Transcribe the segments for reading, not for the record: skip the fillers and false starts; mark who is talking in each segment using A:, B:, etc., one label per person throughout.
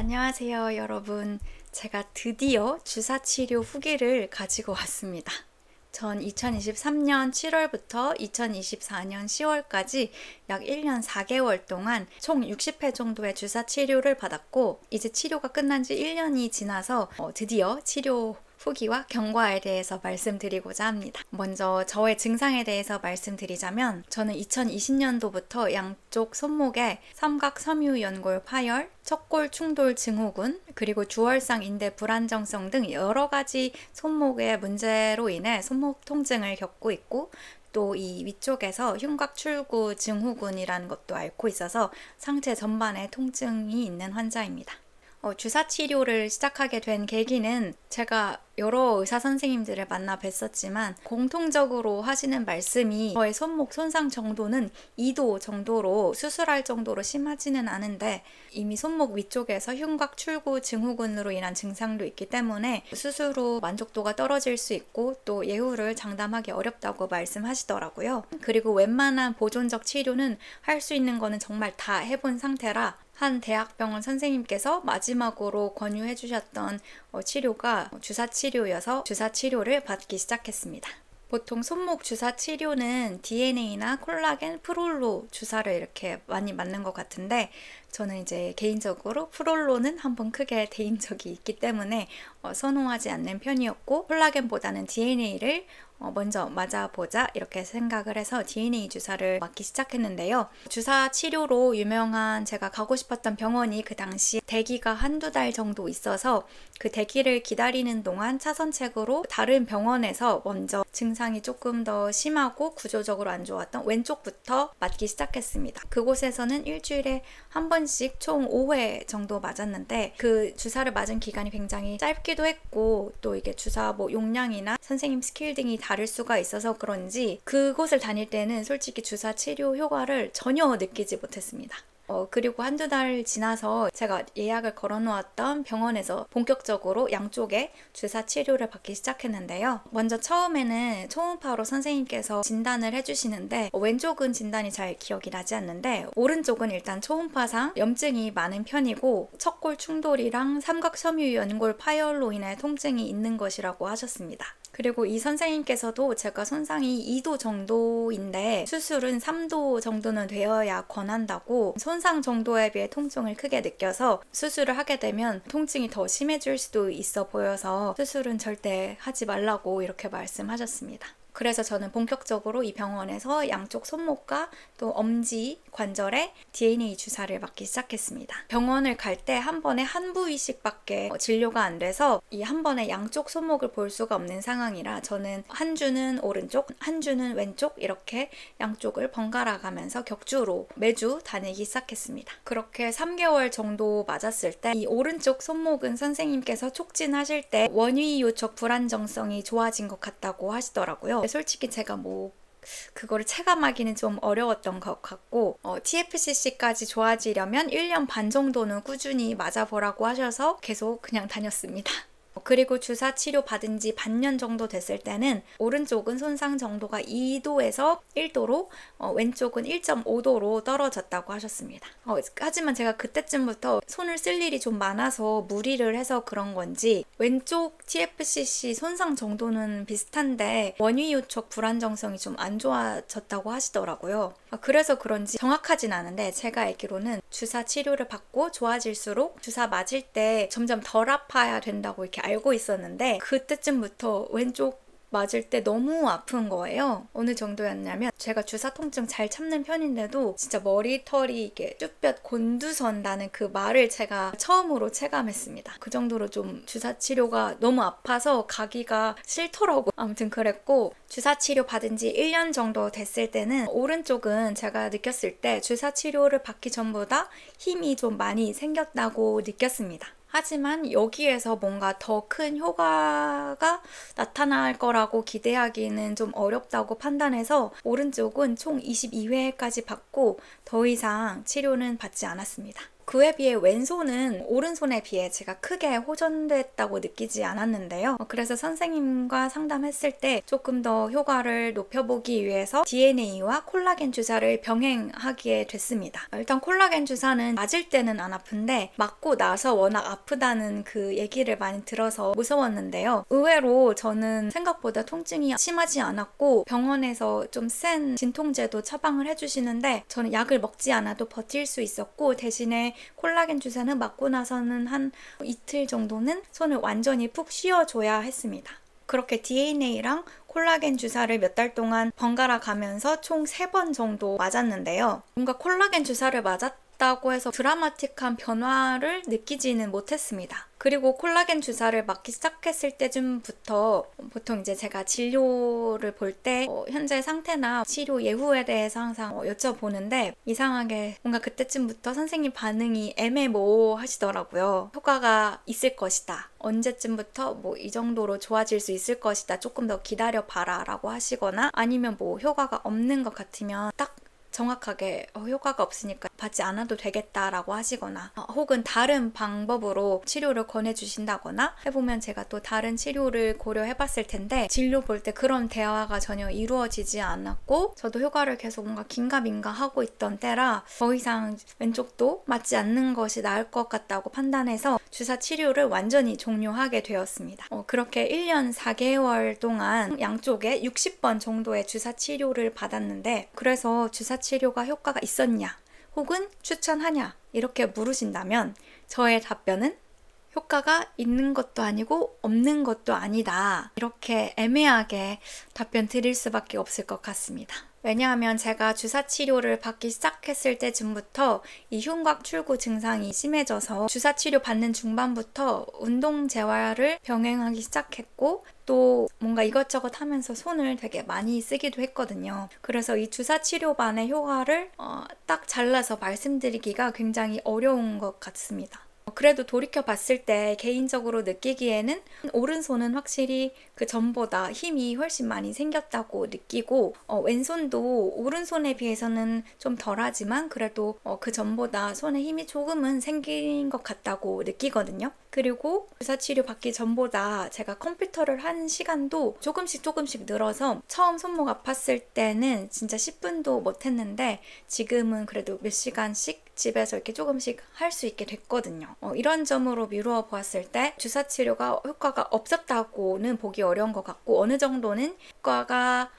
A: 안녕하세요, 여러분. 제가 드디어 주사치료 후기를 가지고 왔습니다. 전 2023년 7월부터 2024년 10월까지 약 1년 4개월 동안 총 60회 정도의 주사치료를 받았고, 이제 치료가 끝난 지 1년이 지나서 드디어 치료 후기와 경과에 대해서 말씀드리고자 합니다. 먼저 저의 증상에 대해서 말씀드리자면, 저는 2020년도부터 양쪽 손목에 삼각섬유연골 파열, 척골 충돌 증후군, 그리고 주얼상 인대 불안정성 등 여러 가지 손목의 문제로 인해 손목 통증을 겪고 있고, 또 이 위쪽에서 흉곽 출구 증후군이라는 것도 앓고 있어서 상체 전반에 통증이 있는 환자입니다. 주사 치료를 시작하게 된 계기는 제가 여러 의사 선생님들을 만나 뵀었지만 공통적으로 하시는 말씀이 저의 손목 손상 정도는 2도 정도로 수술할 정도로 심하지는 않은데 이미 손목 위쪽에서 흉곽 출구 증후군으로 인한 증상도 있기 때문에 수술 후 만족도가 떨어질 수 있고 또 예후를 장담하기 어렵다고 말씀하시더라고요. 그리고 웬만한 보존적 치료는 할 수 있는 거는 정말 다 해본 상태라 한 대학병원 선생님께서 마지막으로 권유해 주셨던 치료가 주사 치료여서 주사 치료를 받기 시작했습니다. 보통 손목 주사 치료는 DNA나 콜라겐, 프롤로 주사를 이렇게 많이 맞는 것 같은데, 저는 이제 개인적으로 프롤로는 한번 크게 데인 적이 있기 때문에 선호하지 않는 편이었고, 콜라겐보다는 DNA를 먼저 맞아보자 이렇게 생각을 해서 DNA 주사를 맞기 시작했는데요. 주사 치료로 유명한 제가 가고 싶었던 병원이 그 당시 대기가 한두 달 정도 있어서 그 대기를 기다리는 동안 차선책으로 다른 병원에서 먼저 증상이 조금 더 심하고 구조적으로 안 좋았던 왼쪽부터 맞기 시작했습니다. 그곳에서는 일주일에 한 번씩 총 5회 정도 맞았는데, 그 주사를 맞은 기간이 굉장히 짧기도 했고 또 이게 주사 용량이나 선생님 스킬 등이 다를 수가 있어서 그런지 그곳을 다닐 때는 솔직히 주사 치료 효과를 전혀 느끼지 못했습니다. 그리고 한두 달 지나서 제가 예약을 걸어놓았던 병원에서 본격적으로 양쪽에 주사 치료를 받기 시작했는데요. 먼저 처음에는 초음파로 선생님께서 진단을 해주시는데 왼쪽은 진단이 잘 기억이 나지 않는데 오른쪽은 일단 초음파상 염증이 많은 편이고 척골 충돌이랑 삼각섬유연골 파열로 인해 통증이 있는 것이라고 하셨습니다. 그리고 이 선생님께서도 제가 손상이 2도 정도인데 수술은 3도 정도는 되어야 권한다고, 손상 정도에 비해 통증을 크게 느껴서 수술을 하게 되면 통증이 더 심해질 수도 있어 보여서 수술은 절대 하지 말라고 이렇게 말씀하셨습니다. 그래서 저는 본격적으로 이 병원에서 양쪽 손목과 또 엄지 관절에 DNA 주사를 맞기 시작했습니다. 병원을 갈 때 한 번에 한 부위씩밖에 진료가 안 돼서 이 한 번에 양쪽 손목을 볼 수가 없는 상황이라 저는 한 주는 오른쪽, 한 주는 왼쪽 이렇게 양쪽을 번갈아 가면서 격주로 매주 다니기 시작했습니다. 그렇게 3개월 정도 맞았을 때 이 오른쪽 손목은 선생님께서 촉진하실 때 원위 요척 불안정성이 좋아진 것 같다고 하시더라고요. 솔직히 제가 그거를 체감하기는 좀 어려웠던 것 같고, TFCC까지 좋아지려면 1년 반 정도는 꾸준히 맞아보라고 하셔서 계속 그냥 다녔습니다. 그리고 주사 치료 받은 지 반년 정도 됐을 때는 오른쪽은 손상 정도가 2도에서 1도로 왼쪽은 1.5도로 떨어졌다고 하셨습니다. 하지만 제가 그때쯤부터 손을 쓸 일이 좀 많아서 무리를 해서 그런 건지 왼쪽 TFCC 손상 정도는 비슷한데 원위 요척 불안정성이 좀 안 좋아졌다고 하시더라고요. 그래서 그런지 정확하진 않은데 제가 알기로는 주사 치료를 받고 좋아질수록 주사 맞을 때 점점 덜 아파야 된다고 이렇게 알고 있었는데, 그때쯤부터 왼쪽 맞을 때 너무 아픈 거예요. 어느 정도였냐면 제가 주사 통증 잘 참는 편인데도 진짜 머리털이 이게 쭈뼛 곤두선다는 그 말을 제가 처음으로 체감했습니다. 그 정도로 좀 주사 치료가 너무 아파서 가기가 싫더라고. 아무튼 그랬고, 주사 치료 받은 지 1년 정도 됐을 때는 오른쪽은 제가 느꼈을 때 주사 치료를 받기 전보다 힘이 좀 많이 생겼다고 느꼈습니다. 하지만 여기에서 뭔가 더 큰 효과가 나타날 거라고 기대하기는 좀 어렵다고 판단해서 오른쪽은 총 22회까지 받고 더 이상 치료는 받지 않았습니다. 그에 비해 왼손은 오른손에 비해 제가 크게 호전됐다고 느끼지 않았는데요. 그래서 선생님과 상담했을 때 조금 더 효과를 높여보기 위해서 DNA와 콜라겐 주사를 병행하게 됐습니다. 일단 콜라겐 주사는 맞을 때는 안 아픈데 맞고 나서 워낙 아프다는 그 얘기를 많이 들어서 무서웠는데요. 의외로 저는 생각보다 통증이 심하지 않았고 병원에서 좀 센 진통제도 처방을 해주시는데 저는 약을 먹지 않아도 버틸 수 있었고, 대신에 콜라겐 주사는 맞고 나서는 한 이틀 정도는 손을 완전히 푹 쉬어줘야 했습니다. 그렇게 DNA랑 콜라겐 주사를 몇 달 동안 번갈아 가면서 총 3번 정도 맞았는데요. 뭔가 콜라겐 주사를 맞았다고 해서 드라마틱한 변화를 느끼지는 못했습니다. 그리고 콜라겐 주사를 맞기 시작했을 때쯤부터 보통 이제 제가 진료를 볼 때 현재 상태나 치료 예후에 대해서 항상 여쭤보는데, 이상하게 뭔가 그때쯤부터 선생님 반응이 애매모호하시더라고요. 효과가 있을 것이다, 언제쯤부터 뭐 이 정도로 좋아질 수 있을 것이다, 조금 더 기다려봐라 라고 하시거나, 아니면 뭐 효과가 없는 것 같으면 딱 정확하게 효과가 없으니까 받지 않아도 되겠다라고 하시거나, 혹은 다른 방법으로 치료를 권해주신다거나 해보면 제가 또 다른 치료를 고려해봤을 텐데, 진료 볼 때 그런 대화가 전혀 이루어지지 않았고 저도 효과를 계속 뭔가 긴가민가 하고 있던 때라 더 이상 왼쪽도 맞지 않는 것이 나을 것 같다고 판단해서 주사 치료를 완전히 종료하게 되었습니다. 그렇게 1년 4개월 동안 양쪽에 60번 정도의 주사 치료를 받았는데, 그래서 주사 치료가 효과가 있었냐 혹은 추천하냐 이렇게 물으신다면 저의 답변은 효과가 있는 것도 아니고 없는 것도 아니다, 이렇게 애매하게 답변 드릴 수밖에 없을 것 같습니다. 왜냐하면 제가 주사 치료를 받기 시작했을 때쯤부터 이 흉곽 출구 증상이 심해져서 주사 치료 받는 중반부터 운동 재활을 병행하기 시작했고, 또 뭔가 이것저것 하면서 손을 되게 많이 쓰기도 했거든요. 그래서 이 주사 치료반의 효과를 딱 잘라서 말씀드리기가 굉장히 어려운 것 같습니다. 그래도 돌이켜 봤을 때 개인적으로 느끼기에는 오른손은 확실히 그 전보다 힘이 훨씬 많이 생겼다고 느끼고, 왼손도 오른손에 비해서는 좀 덜하지만 그래도 그 전보다 손에 힘이 조금은 생긴 것 같다고 느끼거든요. 그리고 주사 치료 받기 전보다 제가 컴퓨터를 한 시간도 조금씩 늘어서 처음 손목 아팠을 때는 진짜 10분도 못 했는데 지금은 그래도 몇 시간씩 집에서 이렇게 조금씩 할 수 있게 됐거든요. 이런 점으로 미루어 보았을 때 주사 치료가 효과가 없었다고는 보기 어려운 것 같고, 어느 정도는 효과가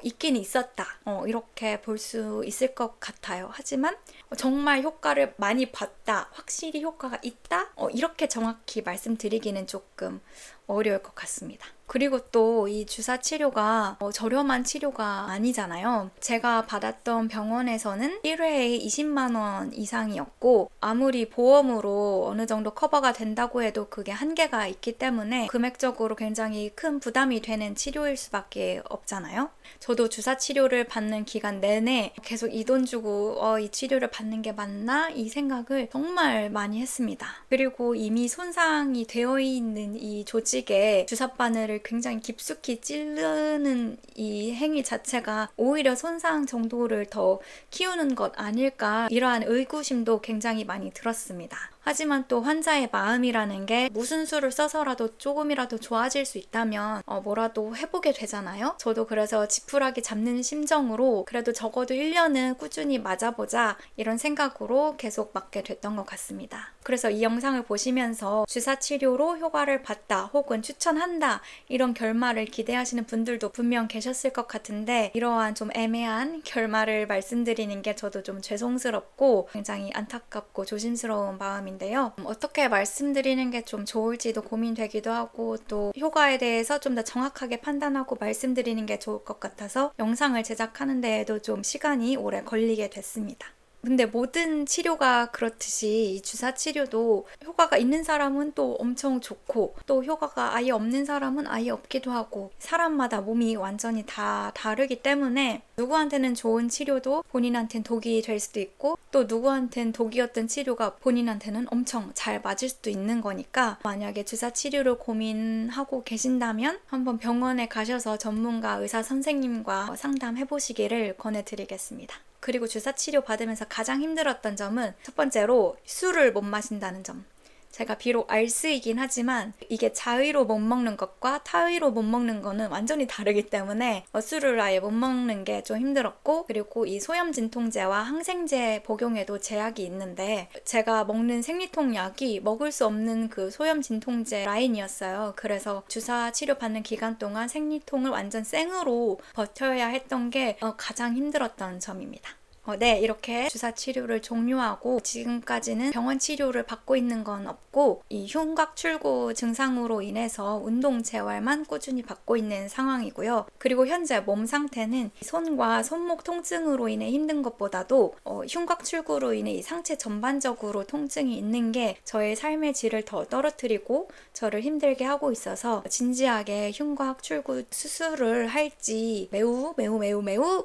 A: 있긴 있었다, 이렇게 볼 수 있을 것 같아요. 하지만 정말 효과를 많이 봤다, 확실히 효과가 있다, 이렇게 정확히 말씀드리기는 조금 어려울 것 같습니다. 그리고 또 이 주사 치료가 저렴한 치료가 아니잖아요. 제가 받았던 병원에서는 1회에 20만 원 이상이었고, 아무리 보험으로 어느 정도 커버가 된다고 해도 그게 한계가 있기 때문에 금액적으로 굉장히 큰 부담이 되는 치료일 수밖에 없잖아요. 저도 주사 치료를 받는 기간 내내 계속 이 돈 주고 이 치료를 받는 게 맞나? 이 생각을 정말 많이 했습니다. 그리고 이미 손상이 되어 있는 이 조직에 주사바늘을 굉장히 깊숙이 찌르는 이 행위 자체가 오히려 손상 정도를 더 키우는 것 아닐까, 이러한 의구심도 굉장히 많이 들었습니다. 하지만 또 환자의 마음이라는 게 무슨 수를 써서라도 조금이라도 좋아질 수 있다면 뭐라도 해보게 되잖아요. 저도 그래서 지푸라기 잡는 심정으로 그래도 적어도 1년은 꾸준히 맞아보자, 이런 생각으로 계속 맞게 됐던 것 같습니다. 그래서 이 영상을 보시면서 주사 치료로 효과를 봤다 혹은 추천한다 이런 결말을 기대하시는 분들도 분명 계셨을 것 같은데, 이러한 좀 애매한 결말을 말씀드리는 게 저도 좀 죄송스럽고 굉장히 안타깝고 조심스러운 마음인데요. 어떻게 말씀드리는 게 좀 좋을지도 고민되기도 하고, 또 효과에 대해서 좀 더 정확하게 판단하고 말씀드리는 게 좋을 것 같아서 영상을 제작하는 데에도 좀 시간이 오래 걸리게 됐습니다. 근데 모든 치료가 그렇듯이 이 주사 치료도 효과가 있는 사람은 또 엄청 좋고, 또 효과가 아예 없는 사람은 아예 없기도 하고, 사람마다 몸이 완전히 다 다르기 때문에 누구한테는 좋은 치료도 본인한테는 독이 될 수도 있고, 또 누구한테는 독이었던 치료가 본인한테는 엄청 잘 맞을 수도 있는 거니까, 만약에 주사 치료를 고민하고 계신다면 한번 병원에 가셔서 전문가 의사 선생님과 상담해 보시기를 권해드리겠습니다. 그리고 주사 치료 받으면서 가장 힘들었던 점은 첫 번째로 술을 못 마신다는 점. 제가 비록 알스이긴 하지만 이게 자의로 못 먹는 것과 타의로 못 먹는 거는 완전히 다르기 때문에 술을 아예 못 먹는 게 좀 힘들었고, 그리고 이 소염 진통제와 항생제 복용에도 제약이 있는데 제가 먹는 생리통약이 먹을 수 없는 그 소염 진통제 라인이었어요. 그래서 주사 치료 받는 기간 동안 생리통을 완전 생으로 버텨야 했던 게 가장 힘들었던 점입니다. 네, 이렇게 주사 치료를 종료하고 지금까지는 병원 치료를 받고 있는 건 없고 이 흉곽 출구 증상으로 인해서 운동 재활만 꾸준히 받고 있는 상황이고요. 그리고 현재 몸 상태는 손과 손목 통증으로 인해 힘든 것보다도 흉곽 출구로 인해 이 상체 전반적으로 통증이 있는 게 저의 삶의 질을 더 떨어뜨리고 저를 힘들게 하고 있어서 진지하게 흉곽 출구 수술을 할지 매우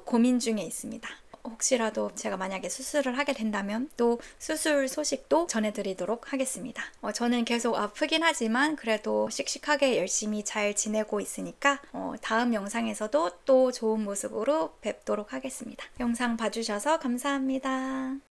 A: 고민 중에 있습니다. 혹시라도 제가 만약에 수술을 하게 된다면 또 수술 소식도 전해드리도록 하겠습니다. 저는 계속 아프긴 하지만 그래도 씩씩하게 열심히 잘 지내고 있으니까 다음 영상에서도 또 좋은 모습으로 뵙도록 하겠습니다. 영상 봐주셔서 감사합니다.